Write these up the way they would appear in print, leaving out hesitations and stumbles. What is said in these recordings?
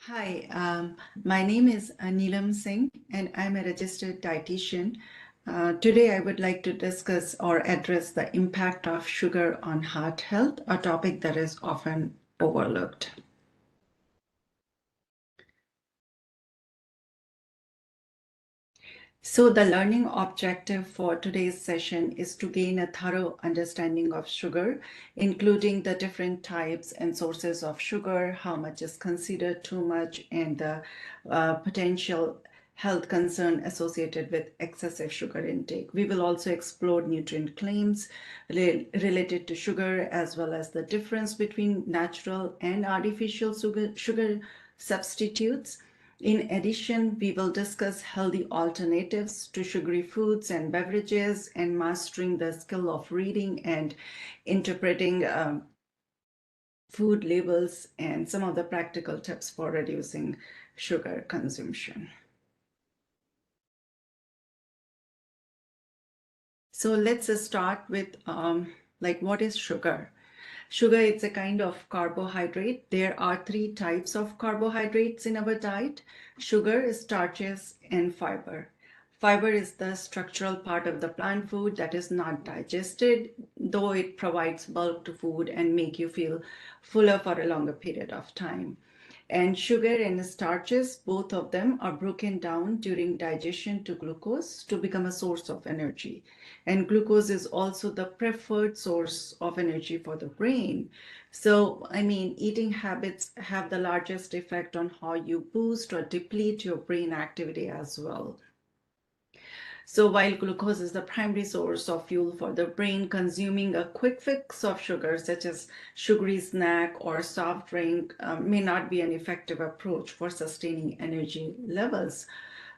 Hi, my name is Neelam Singh, and I'm a registered dietitian. Today, I would like to discuss or address the impact of sugar on heart health, a topic that is often overlooked. So the learning objective for today's session is to gain a thorough understanding of sugar, including the different types and sources of sugar, how much is considered too much, and the potential health concern associated with excessive sugar intake. We will also explore nutrient claims related to sugar, as well as the difference between natural and artificial sugar substitutes. In addition, we will discuss healthy alternatives to sugary foods and beverages and mastering the skill of reading and interpreting food labels and some of the practical tips for reducing sugar consumption. So let's start with what is sugar? Sugar is a kind of carbohydrate. There are three types of carbohydrates in our diet: sugar, starches, and fiber. Fiber is the structural part of the plant food that is not digested, though it provides bulk to food and make you feel fuller for a longer period of time. And sugar and starches, both of them are broken down during digestion to glucose to become a source of energy. And glucose is also the preferred source of energy for the brain. So, eating habits have the largest effect on how you boost or deplete your brain activity as well. So while glucose is the primary source of fuel for the brain, consuming a quick fix of sugar, such as sugary snack or soft drink, may not be an effective approach for sustaining energy levels.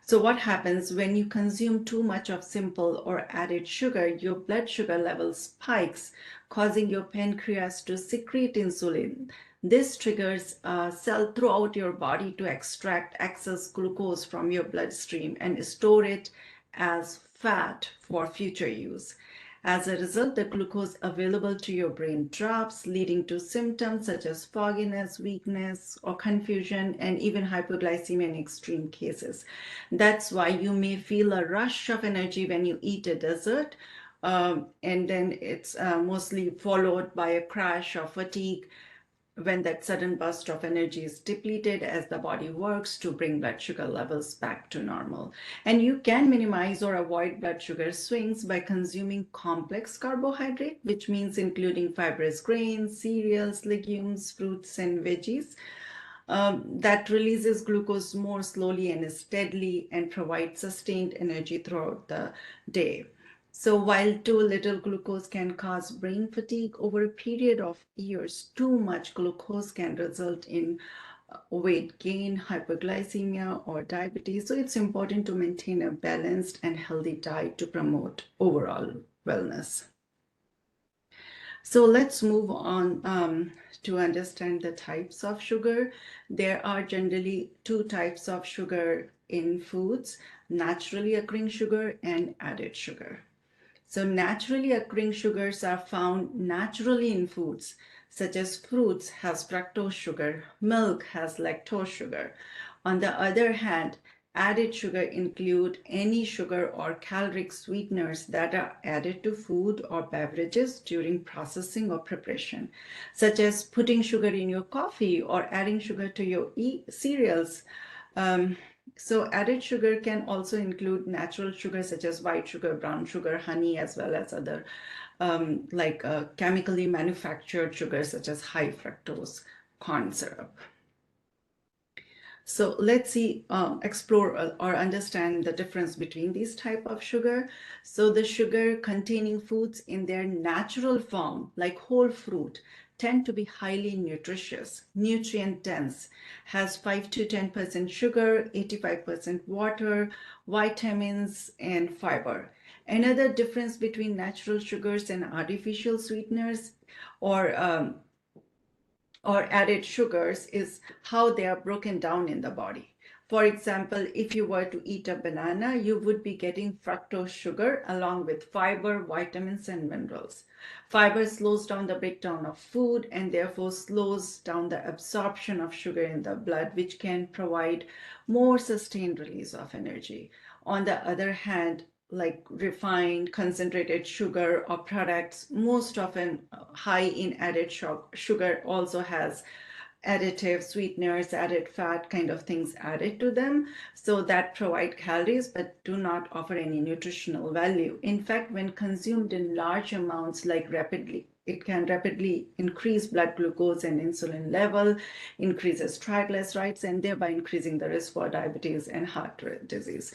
So what happens when you consume too much of simple or added sugar? Your blood sugar level spikes, causing your pancreas to secrete insulin. This triggers a cell throughout your body to extract excess glucose from your bloodstream and store it as fat for future use. As a result, the glucose available to your brain drops, leading to symptoms such as fogginess, weakness, or confusion, and even hypoglycemia in extreme cases. That's why you may feel a rush of energy when you eat a dessert, and then it's mostly followed by a crash of fatigue when that sudden burst of energy is depleted as the body works to bring blood sugar levels back to normal. And you can minimize or avoid blood sugar swings by consuming complex carbohydrate, which means including fibrous grains, cereals, legumes, fruits, and veggies. That releases glucose more slowly and steadily and provides sustained energy throughout the day. So while too little glucose can cause brain fatigue over a period of years, too much glucose can result in weight gain, hyperglycemia, or diabetes. So it's important to maintain a balanced and healthy diet to promote overall wellness. So let's move on to understand the types of sugar. There are generally two types of sugar in foods: naturally occurring sugar and added sugar. So naturally occurring sugars are found naturally in foods, such as fruits has fructose sugar, milk has lactose sugar. On the other hand, added sugar include any sugar or caloric sweeteners that are added to food or beverages during processing or preparation, such as putting sugar in your coffee or adding sugar to your cereals. So added sugar can also include natural sugar such as white sugar, brown sugar, honey, as well as other chemically manufactured sugars such as high fructose corn syrup. So let's see, explore or understand the difference between these type of sugar. So the sugar containing foods in their natural form, like whole fruit, tend to be highly nutritious, nutrient dense, has 5 to 10% sugar, 85% water, vitamins, and fiber. Another difference between natural sugars and artificial sweeteners or added sugars is how they are broken down in the body. For example, if you were to eat a banana, you would be getting fructose sugar along with fiber, vitamins, and minerals. Fiber slows down the breakdown of food and therefore slows down the absorption of sugar in the blood, which can provide more sustained release of energy. On the other hand, like refined, concentrated sugar or products, most often high in added sugar, also has additives, sweeteners, added fat kind of things added to them. So that provide calories but do not offer any nutritional value. In fact, when consumed in large amounts, it can rapidly increase blood glucose and insulin level, increases triglycerides, and thereby increasing the risk for diabetes and heart disease.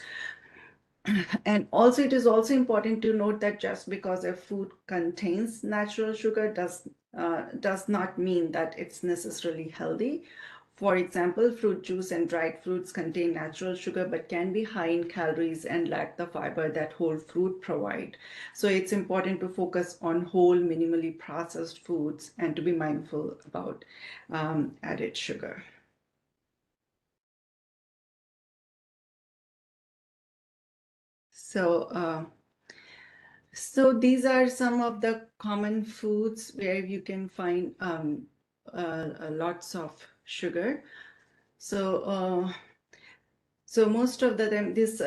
And also, it is also important to note that just because a food contains natural sugar does not mean that it's necessarily healthy. For example, fruit juice and dried fruits contain natural sugar but can be high in calories and lack the fiber that whole fruit provide. So it's important to focus on whole, minimally processed foods and to be mindful about added sugar. So these are some of the common foods where you can find lots of sugar. So most of these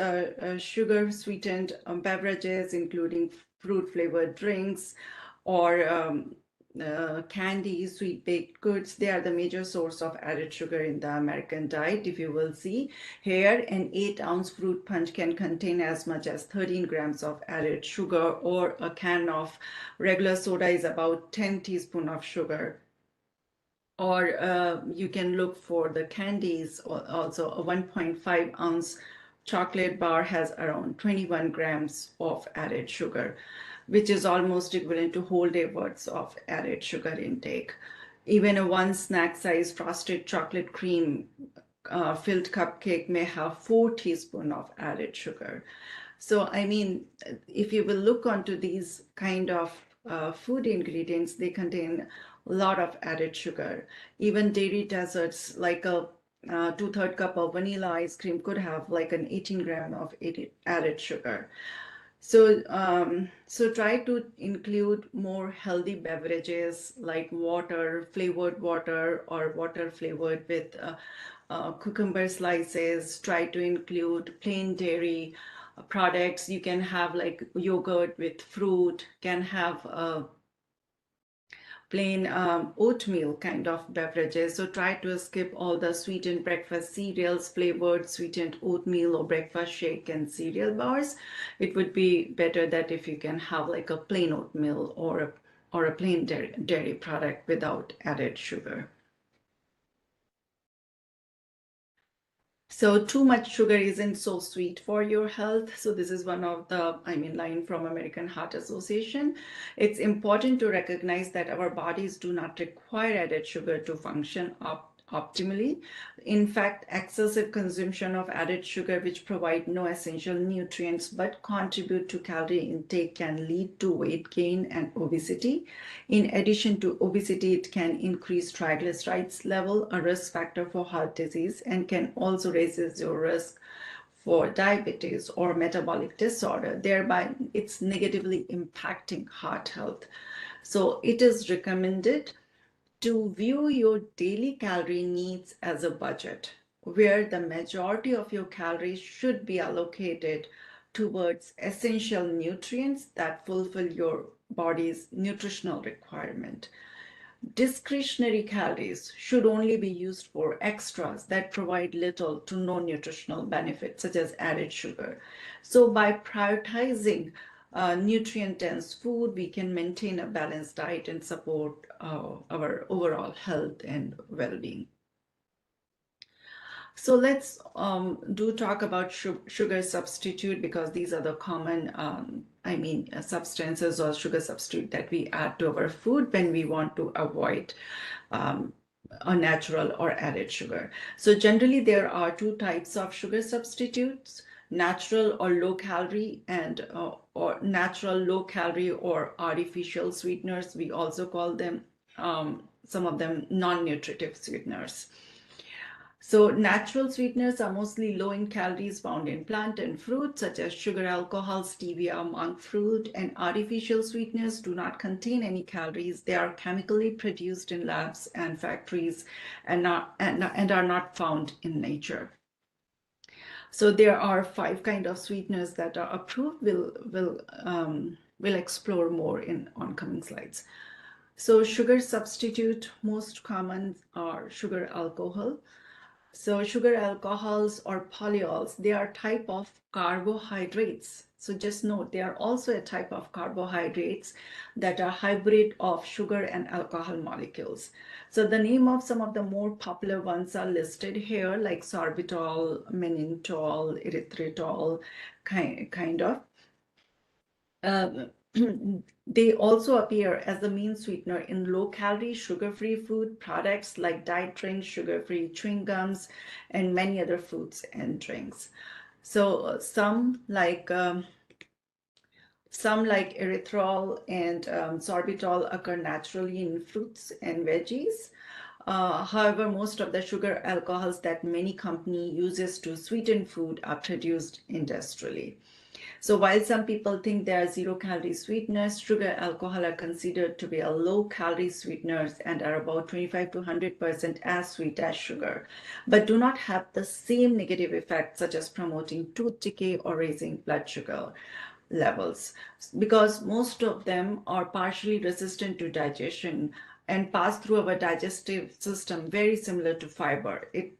sugar sweetened beverages, including fruit flavored drinks or candy, sweet baked goods, they are the major source of added sugar in the American diet. If you will see here, an 8-ounce fruit punch can contain as much as 13 grams of added sugar, or a can of regular soda is about 10 teaspoons of sugar. Or you can look for the candies. Also, a 1.5-ounce chocolate bar has around 21 grams of added sugar, which is almost equivalent to whole day worths of added sugar intake. Even a one snack size frosted chocolate cream filled cupcake may have 4 teaspoons of added sugar. So, I mean, if you will look onto these kind of food ingredients, they contain a lot of added sugar. Even dairy desserts, like a 2/3 cup of vanilla ice cream could have like an 18 gram of added sugar. So try to include more healthy beverages like water, flavored water, or water flavored with cucumber slices. Try to include plain dairy products. You can have like yogurt with fruit, can have plain oatmeal kind of beverages. So try to skip all the sweetened breakfast cereals, flavored sweetened oatmeal or breakfast shake and cereal bars. It would be better that if you can have like a plain oatmeal or a plain dairy product without added sugar. So too much sugar isn't so sweet for your health. So this is one of the, line from American Heart Association. It's important to recognize that our bodies do not require added sugar to function optimally. In fact, excessive consumption of added sugar, which provide no essential nutrients but contribute to calorie intake, can lead to weight gain and obesity. In addition to obesity, it can increase triglycerides level, a risk factor for heart disease, and can also raises your risk for diabetes or metabolic disorder. Thereby, it's negatively impacting heart health. So it is recommended to view your daily calorie needs as a budget, where the majority of your calories should be allocated towards essential nutrients that fulfill your body's nutritional requirement. Discretionary calories should only be used for extras that provide little to no nutritional benefit, such as added sugar. So by prioritizing nutrient-dense food, we can maintain a balanced diet and support our overall health and well-being. So let's do talk about sugar substitute, because these are the common, substances or sugar substitute that we add to our food when we want to avoid a natural or added sugar. So generally there are two types of sugar substitutes: natural or low calorie, and or natural low calorie or artificial sweeteners. We also call them some of them non-nutritive sweeteners. So natural sweeteners are mostly low in calories found in plant and fruit, such as sugar alcohol, stevia, monk fruit, and artificial sweeteners do not contain any calories. They are chemically produced in labs and factories and are not found in nature. So there are 5 kind of sweeteners that are approved. We'll explore more in oncoming slides. So sugar substitute, most common are sugar alcohol. So sugar alcohols or polyols, they are type of carbohydrates. So just note, they are also a type of carbohydrates that are hybrid of sugar and alcohol molecules. So the name of some of the more popular ones are listed here, like sorbitol, mannitol, erythritol, kind of. They also appear as the main sweetener in low-calorie, sugar-free food products like diet drinks, sugar-free chewing gums, and many other foods and drinks. So some like erythritol and sorbitol occur naturally in fruits and veggies. However, most of the sugar alcohols that many company uses to sweeten food are produced industrially. So while some people think they are 0-calorie sweeteners, sugar alcohol are considered to be a low-calorie sweeteners and are about 25 to 100% as sweet as sugar, but do not have the same negative effects such as promoting tooth decay or raising blood sugar levels, because most of them are partially resistant to digestion and pass through our digestive system, very similar to fiber. It's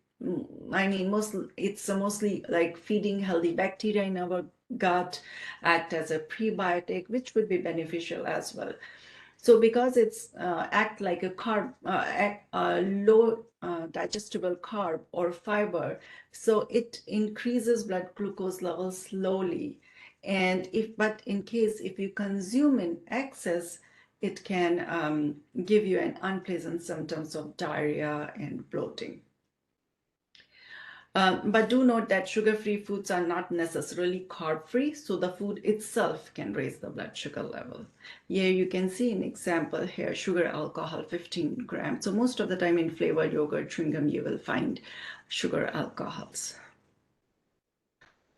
mostly like feeding healthy bacteria in our gut, act as a prebiotic, which would be beneficial as well. So because it's act like a low digestible carb or fiber, so it increases blood glucose levels slowly. And but in case if you consume in excess, it can give you an unpleasant symptoms of diarrhea and bloating. But do note that sugar-free foods are not necessarily carb-free, so the food itself can raise the blood sugar level. Here you can see an example here, sugar alcohol 15 grams. So most of the time in flavored yogurt, chewing gum, you will find sugar alcohols.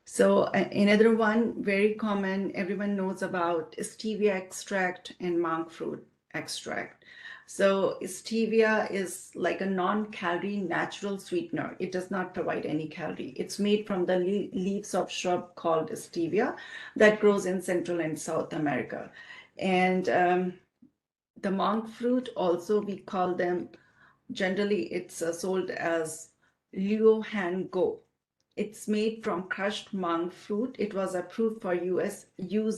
So another one, very common, everyone knows about stevia extract and monk fruit extract. So stevia is like a non-calorie natural sweetener. It does not provide any calorie. It's made from the leaves of shrub called stevia that grows in Central and South America. And the monk fruit also, we call them, generally it's sold as Liu Han Go. It's made from crushed monk fruit. It was approved for use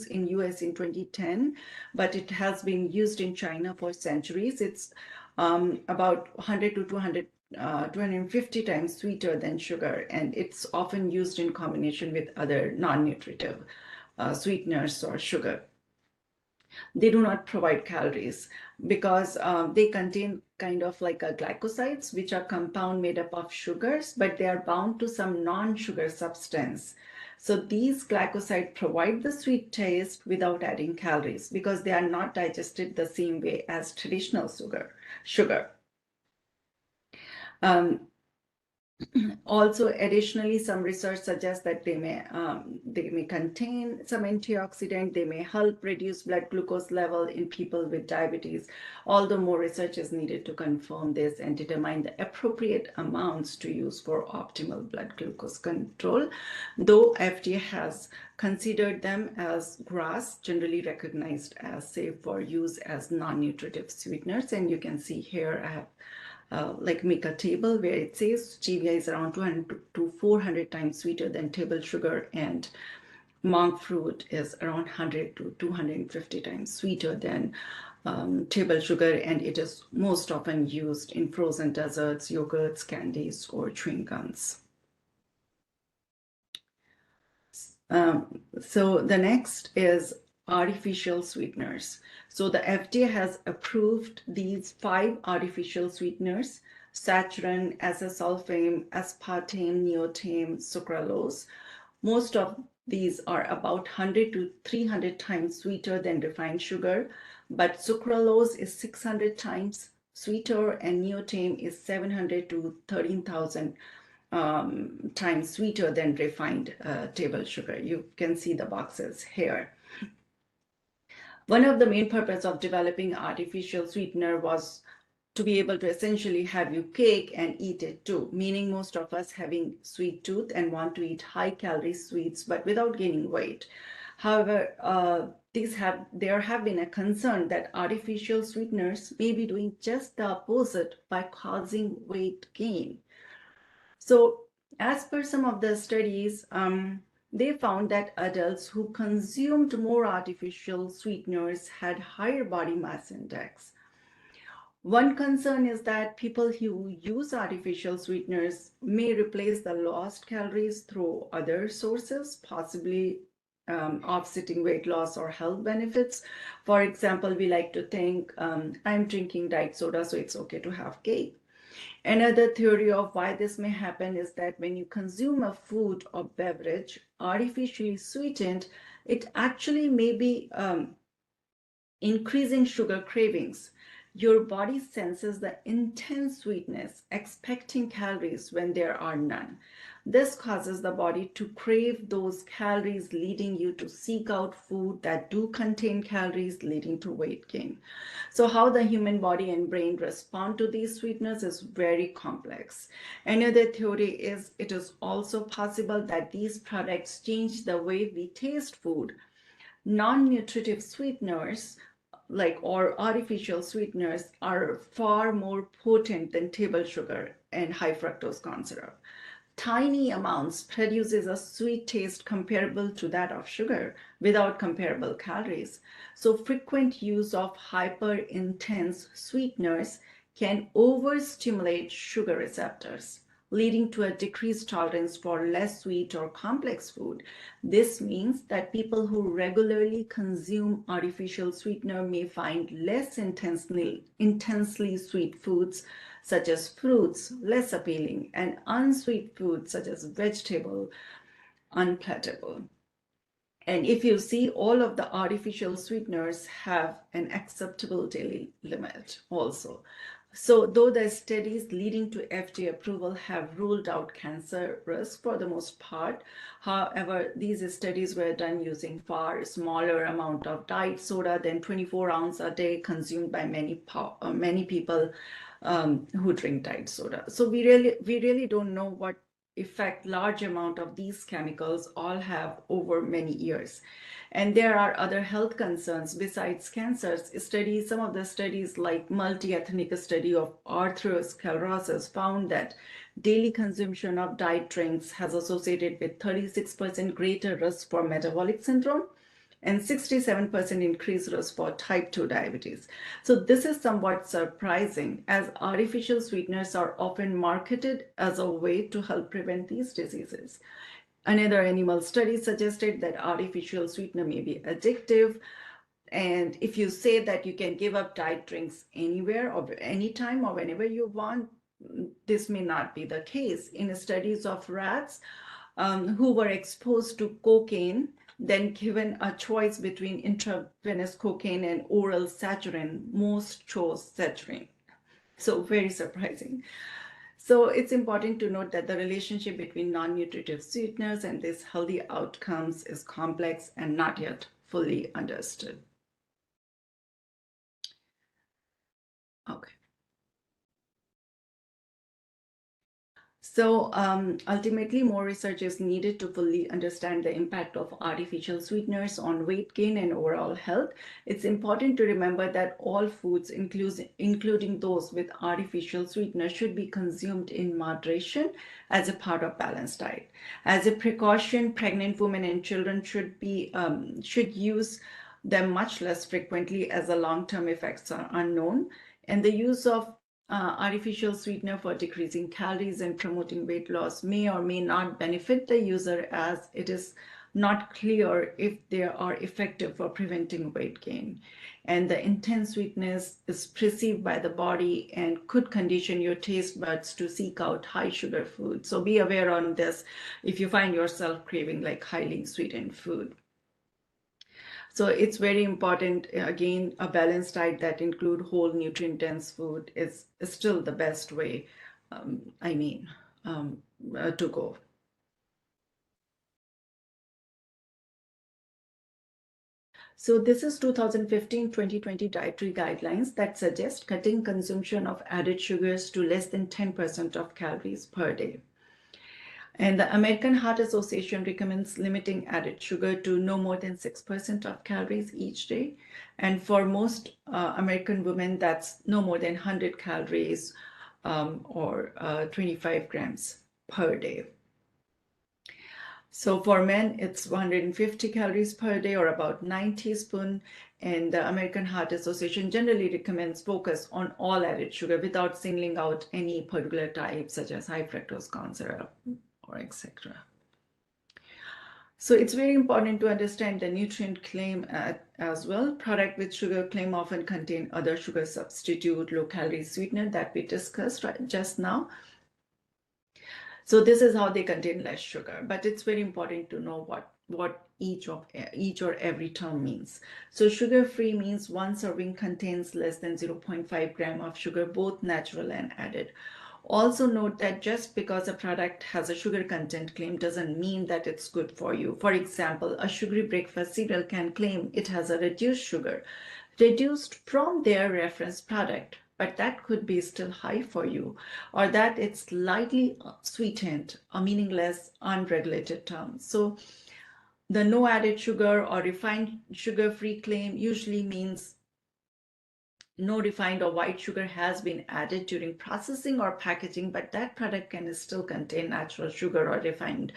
in US in 2010, but it has been used in China for centuries. It's about 100 to 250 times sweeter than sugar, and it's often used in combination with other non-nutritive sweeteners or sugar. They do not provide calories because they contain kind of like a glycosides, which are compound made up of sugars, but they are bound to some non-sugar substance. So these glycosides provide the sweet taste without adding calories because they are not digested the same way as traditional sugar. Also, additionally, some research suggests that they may contain some antioxidant. They may help reduce blood glucose level in people with diabetes. Although more research is needed to confirm this and determine the appropriate amounts to use for optimal blood glucose control, though FDA has considered them as GRAS, generally recognized as safe for use as non-nutritive sweeteners. And you can see here I have make a table where it says stevia is around 200 to 400 times sweeter than table sugar, and monk fruit is around 100 to 250 times sweeter than table sugar, and it is most often used in frozen desserts, yogurts, candies, or chewing gums. So the next is artificial sweeteners. So the FDA has approved these 5 artificial sweeteners: saccharin, acesulfame, aspartame, neotame, sucralose. Most of these are about 100 to 300 times sweeter than refined sugar, but sucralose is 600 times sweeter, and neotame is 700 to 13,000 times sweeter than refined table sugar. You can see the boxes here. One of the main purposes of developing artificial sweetener was to be able to essentially have you cake and eat it too, meaning most of us having sweet tooth and want to eat high calorie sweets, but without gaining weight. However, there have been a concern that artificial sweeteners may be doing just the opposite by causing weight gain. So as per some of the studies, they found that adults who consumed more artificial sweeteners had higher body mass index. One concern is that people who use artificial sweeteners may replace the lost calories through other sources, possibly offsetting weight loss or health benefits. For example, we like to think, I'm drinking diet soda, so it's okay to have cake. Another theory of why this may happen is that when you consume a food or beverage artificially sweetened, it actually may be increasing sugar cravings. Your body senses the intense sweetness, expecting calories when there are none. This causes the body to crave those calories, leading you to seek out food that do contain calories, leading to weight gain. So how the human body and brain respond to these sweeteners is very complex. Another theory is it is also possible that these products change the way we taste food. Non-nutritive sweeteners or artificial sweeteners are far more potent than table sugar and high fructose corn syrup. Tiny amounts produces a sweet taste comparable to that of sugar without comparable calories. So frequent use of hyper-intense sweeteners can overstimulate sugar receptors, leading to a decreased tolerance for less sweet or complex food. This means that people who regularly consume artificial sweetener may find less intensely sweet foods such as fruits less appealing, and unsweet foods such as vegetable unpalatable. And if you see, all of the artificial sweeteners have an acceptable daily limit also. So though the studies leading to FDA approval have ruled out cancer risk for the most part, however, these studies were done using far smaller amount of diet soda than 24 ounces a day consumed by many people who drink diet soda. So we really don't know what effect large amount of these chemicals all have over many years. And there are other health concerns besides cancers. Some of the studies like multi-ethnic study of atherosclerosis found that daily consumption of diet drinks has associated with 36% greater risk for metabolic syndrome and 67% increased risk for type 2 diabetes. So this is somewhat surprising, as artificial sweeteners are often marketed as a way to help prevent these diseases. Another animal study suggested that artificial sweetener may be addictive. And if you say that you can give up diet drinks anywhere or anytime or whenever you want, this may not be the case. In studies of rats who were exposed to cocaine, then given a choice between intravenous cocaine and oral saccharin, most chose saccharin. So very surprising. So it's important to note that the relationship between non-nutritive sweeteners and these healthy outcomes is complex and not yet fully understood. Okay. So ultimately, more research is needed to fully understand the impact of artificial sweeteners on weight gain and overall health. It's important to remember that all foods, including those with artificial sweeteners, should be consumed in moderation as a part of balanced diet. As a precaution, pregnant women and children should use them much less frequently, as the long-term effects are unknown. And the use of artificial sweetener for decreasing calories and promoting weight loss may or may not benefit the user, as it is not clear if they are effective for preventing weight gain. And the intense sweetness is perceived by the body and could condition your taste buds to seek out high sugar food. So be aware on this if you find yourself craving like highly sweetened food. So it's very important, again, a balanced diet that include whole nutrient-dense food is still the best way, to go. So this is 2015-2020 dietary guidelines that suggest cutting consumption of added sugars to less than 10% of calories per day. And the American Heart Association recommends limiting added sugar to no more than 6% of calories each day. And for most American women, that's no more than 100 calories or 25 grams per day. So for men, it's 150 calories per day or about 9 teaspoons. And the American Heart Association generally recommends focus on all added sugar without singling out any particular type, such as high fructose corn syrup or etc. So it's very important to understand the nutrient claim as well. Product with sugar claim often contain other sugar substitute, low-calorie sweetener that we discussed just now. So this is how they contain less sugar, but it's very important to know what each or every term means. So sugar-free means one serving contains less than 0.5 gram of sugar, both natural and added. Also note that just because a product has a sugar content claim doesn't mean that it's good for you. For example, a sugary breakfast cereal can claim it has a reduced sugar, reduced from their reference product, but that could be still high for you, or that it's slightly sweetened, a meaningless, unregulated term. So the no added sugar or refined sugar-free claim usually means no refined or white sugar has been added during processing or packaging, but that product can still contain natural sugar or refined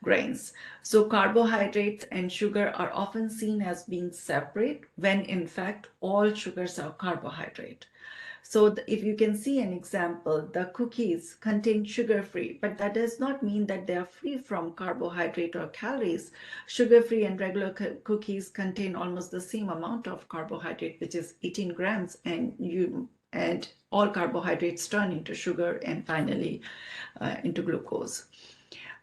grains. So carbohydrates and sugar are often seen as being separate when in fact all sugars are carbohydrate. So if you can see an example, the cookies contain sugar-free, but that does not mean that they are free from carbohydrate or calories. Sugar-free and regular cookies contain almost the same amount of carbohydrate, which is 18 grams, and all carbohydrates turn into sugar and finally into glucose.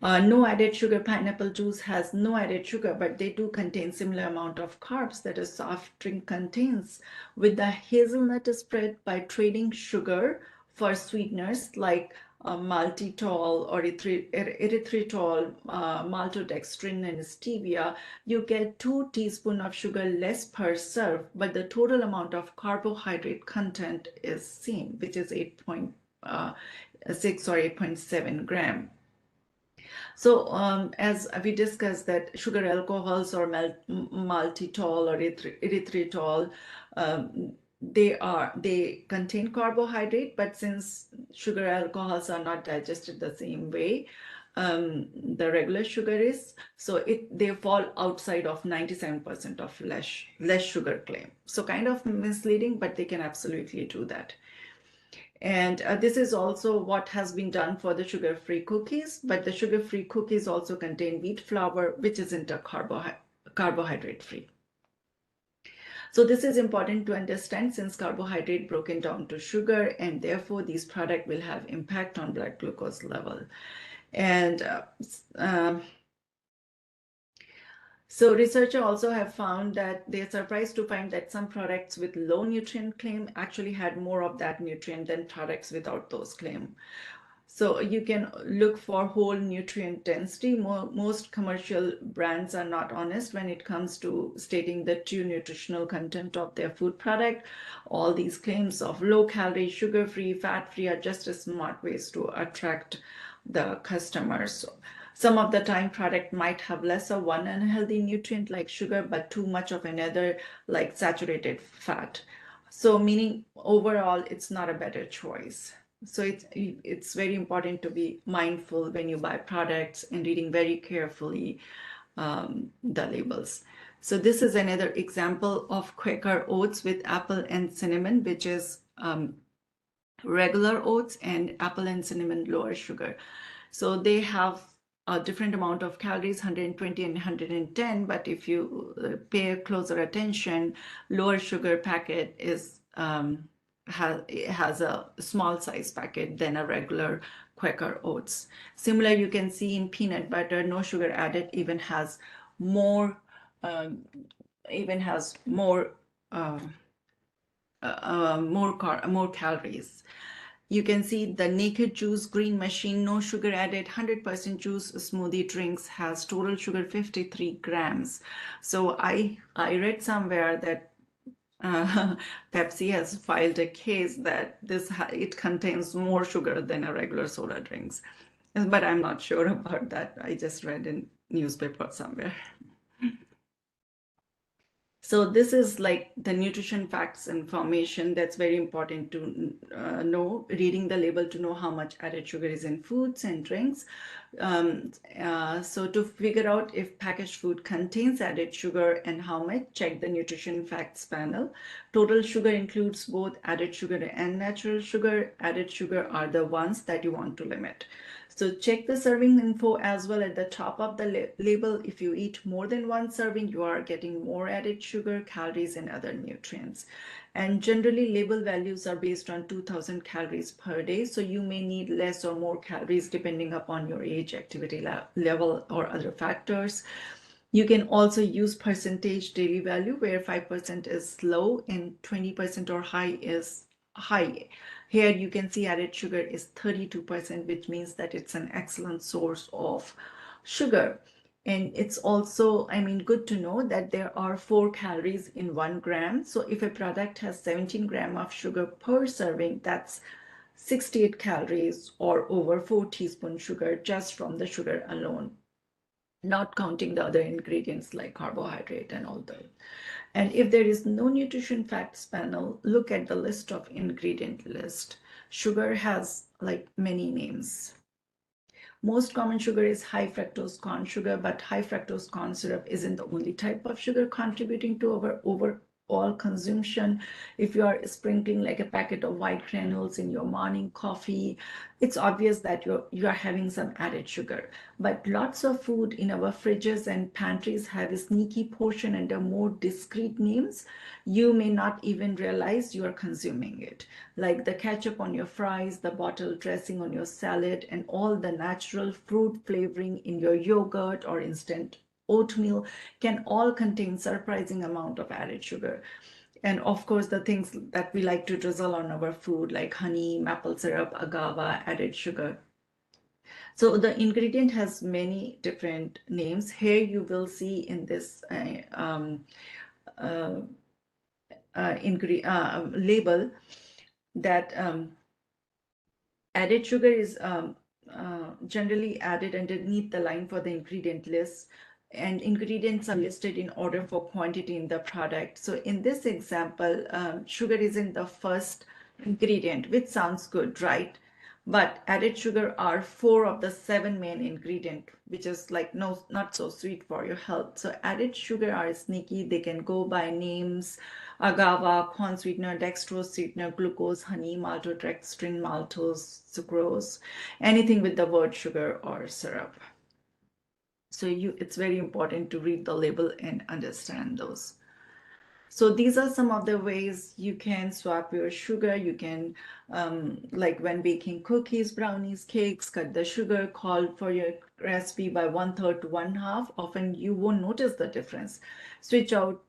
No added sugar pineapple juice has no added sugar, but they do contain similar amount of carbs that a soft drink contains. With the hazelnut spread, by trading sugar for sweeteners like maltitol or erythritol, maltodextrin, and stevia, you get 2 teaspoons of sugar less per serve, but the total amount of carbohydrate content is same, which is 8.6 or 8.7 gram. So as we discussed that sugar alcohols or maltitol or erythritol, they contain carbohydrate, but since sugar alcohols are not digested the same way the regular sugar is, so they fall outside of 97% of less sugar claim. So kind of misleading, but they can absolutely do that. And this is also what has been done for the sugar-free cookies, but the sugar-free cookies also contain wheat flour, which isn't a carbohydrate-free. So this is important to understand since carbohydrate broken down to sugar, and therefore these products will have impact on blood glucose level. And so researchers also have found that they're surprised to find that some products with low nutrient claim actually had more of that nutrient than products without those claim. So you can look for whole nutrient density. Most commercial brands are not honest when it comes to stating the true nutritional content of their food product. All these claims of low calorie, sugar-free, fat-free are just as smart ways to attract the customers. Some of the time product might have less of one unhealthy nutrient like sugar, but too much of another like saturated fat. So meaning overall, it's not a better choice. So it's very important to be mindful when you buy products and reading very carefully the labels. So this is another example of Quaker oats with apple and cinnamon, which is regular oats and apple and cinnamon lower sugar. So they have a different amount of calories, 120 and 110, but if you pay closer attention, lower sugar packet is has a small size packet than a regular Quaker oats. Similar, you can see in peanut butter, no sugar added even has more even has more more calories. You can see the Naked Juice Green Machine, no sugar added, 100% juice smoothie drinks has total sugar 53 grams. So I read somewhere that Pepsi has filed a case that it contains more sugar than a regular soda drinks. But I'm not sure about that. I just read in newspaper somewhere. So this is like the nutrition facts information that's very important to know, reading the label to know how much added sugar is in foods and drinks. So to figure out if packaged food contains added sugar and how much, check the nutrition facts panel. Total sugar includes both added sugar and natural sugar. Added sugar are the ones that you want to limit. So check the serving info as well at the top of the label. If you eat more than one serving, you are getting more added sugar, calories, and other nutrients. And generally, label values are based on 2000 calories per day. So you may need less or more calories depending upon your age, activity level, or other factors. You can also use percentage daily value where 5% is low and 20% or high is high. Here you can see added sugar is 32%, which means that it's an excellent source of sugar. And it's also, I mean, good to know that there are 4 calories in 1 gram. So if a product has 17 grams of sugar per serving, that's 68 calories or over 4 teaspoons sugar just from the sugar alone, not counting the other ingredients like carbohydrate and all that. And if there is no nutrition facts panel, look at the list of ingredient list. Sugar has like many names. Most common sugar is high fructose corn sugar, but high fructose corn syrup isn't the only type of sugar contributing to our overall consumption. If you are sprinkling like a packet of white granules in your morning coffee, it's obvious that you are having some added sugar. But lots of food in our fridges and pantries have a sneaky portion under more discreet names. You may not even realize you are consuming it, like the ketchup on your fries, the bottle dressing on your salad, and all the natural fruit flavoring in your yogurt or instant oatmeal can all contain surprising amount of added sugar. And of course, the things that we like to drizzle on our food, like honey, maple syrup, agave, added sugar. So the ingredient has many different names. Here you will see in this label that added sugar is generally added underneath the line for the ingredient list, and ingredients are listed in order for quantity in the product. So in this example, sugar is in the first ingredient, which sounds good, right? But added sugar are 4 of the 7 main ingredient, which is like not so sweet for your health. So added sugar are sneaky. They can go by names: agave, corn sweetener, dextrose sweetener, glucose, honey, maltodextrin, maltose, sucrose, anything with the word sugar or syrup. So it's very important to read the label and understand those. So these are some of the ways you can swap your sugar. You can, like when baking cookies, brownies, cakes, cut the sugar, call for your recipe by 1/3 to 1/2. Often you won't notice the difference. Switch out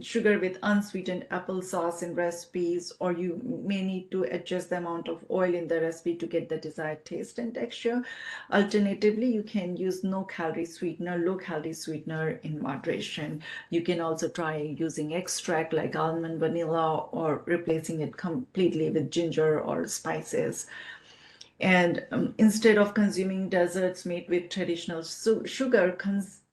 sugar with unsweetened applesauce in recipes, or you may need to adjust the amount of oil in the recipe to get the desired taste and texture. Alternatively, you can use no-calorie sweetener, low-calorie sweetener in moderation. You can also try using extract like almond, vanilla, or replacing it completely with ginger or spices. And instead of consuming desserts made with traditional sugar,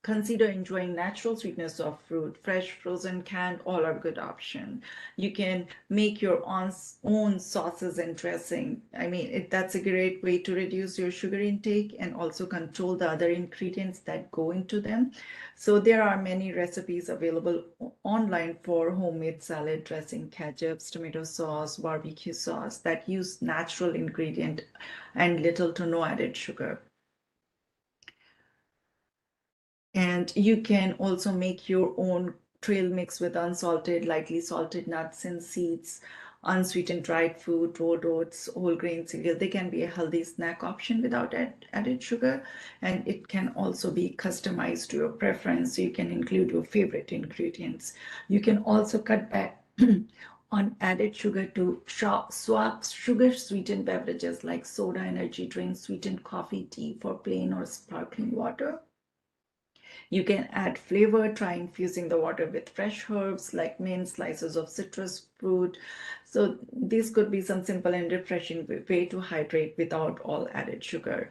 consider enjoying natural sweetness of fruit. Fresh, frozen, canned, all are good option. You can make your own sauces and dressing. I mean, that's a great way to reduce your sugar intake and also control the other ingredients that go into them. So there are many recipes available online for homemade salad dressing, ketchups, tomato sauce, barbecue sauce that use natural ingredient and little to no added sugar. And you can also make your own trail mix with unsalted, lightly salted nuts and seeds. unsweetened dried fruit, rolled oats, whole grain cereal. They can be a healthy snack option without added sugar, and it can also be customized to your preference. So you can include your favorite ingredients. You can also cut back on added sugar to swap sugar sweetened beverages like soda, energy drinks, sweetened coffee, tea for plain or sparkling water. You can add flavor, try infusing the water with fresh herbs like mint, slices of citrus fruit. So these could be some simple and refreshing way to hydrate without all added sugar.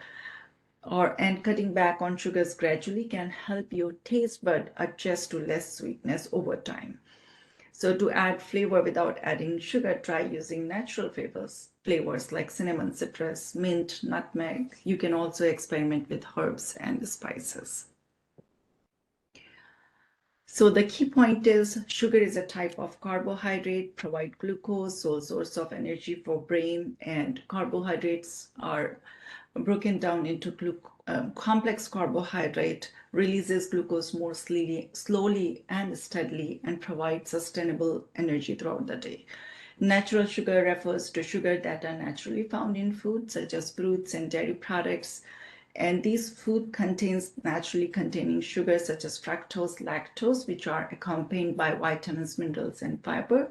And cutting back on sugars gradually can help your taste bud adjust to less sweetness over time. So to add flavor without adding sugar, try using natural flavors like cinnamon, citrus, mint, nutmeg. You can also experiment with herbs and spices. So the key point is sugar is a type of carbohydrate, provide glucose, sole source of energy for brain, and carbohydrates are broken down into complex carbohydrate, releases glucose more slowly and steadily, and provides sustainable energy throughout the day. Natural sugar refers to sugar that are naturally found in food, such as fruits and dairy products. And these food contains naturally containing sugars such as fructose, lactose, which are accompanied by vitamins, minerals, and fiber.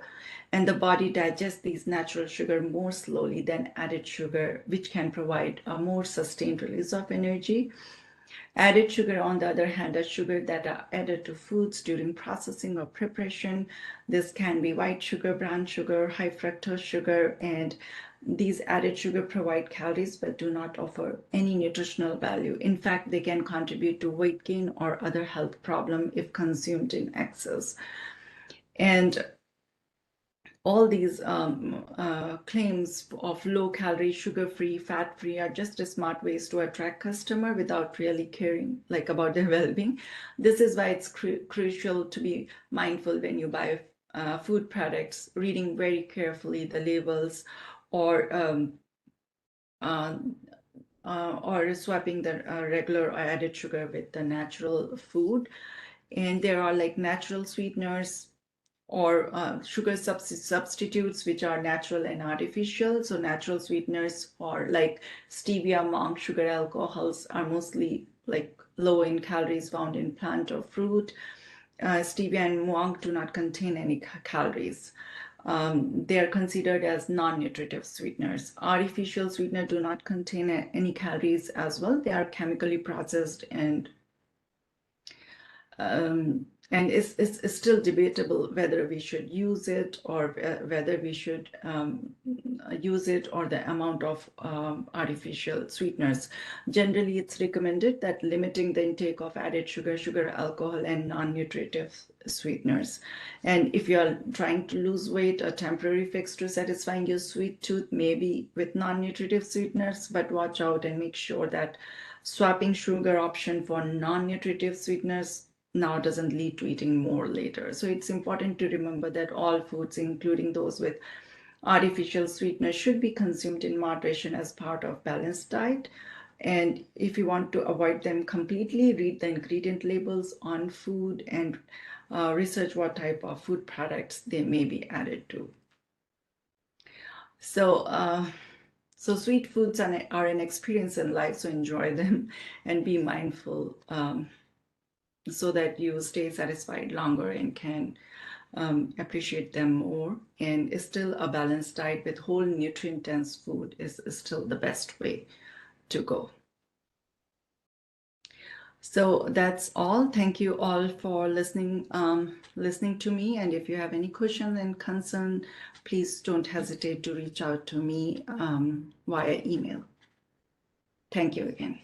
And the body digests these natural sugar more slowly than added sugar, which can provide a more sustained release of energy. Added sugar, on the other hand, are sugar that are added to foods during processing or preparation. This can be white sugar, brown sugar, high fructose sugar, and these added sugar provide calories but do not offer any nutritional value. In fact, they can contribute to weight gain or other health problem if consumed in excess. And all these claims of low-calorie, sugar-free, fat-free are just smart ways to attract customer without really caring about their well-being. This is why it's crucial to be mindful when you buy food products, reading very carefully the labels, or swapping the regular or added sugar with the natural food. And there are natural sweeteners or sugar substitutes, which are natural and artificial. So natural sweeteners or like stevia, monk, sugar alcohols are mostly low in calories, found in plant or fruit. Stevia and monk do not contain any calories. They are considered as non-nutritive sweeteners. Artificial sweeteners do not contain any calories as well. They are chemically processed, and it's still debatable whether we should use it or whether we should use it or the amount of artificial sweeteners. Generally, it's recommended that limiting the intake of added sugar, sugar alcohol, and non-nutritive sweeteners. And if you are trying to lose weight, a temporary fix to satisfying your sweet tooth may be with non-nutritive sweeteners, but watch out and make sure that swapping sugar option for non-nutritive sweeteners now doesn't lead to eating more later. So it's important to remember that all foods, including those with artificial sweeteners, should be consumed in moderation as part of balanced diet. And if you want to avoid them completely, read the ingredient labels on food and research what type of food products they may be added to. So sweet foods are an experience in life, so enjoy them and be mindful so that you stay satisfied longer and can appreciate them more. And still a balanced diet with whole nutrient-dense food is still the best way to go. So that's all. Thank you all for listening to me. And if you have any questions and concern, please don't hesitate to reach out to me via email. Thank you again.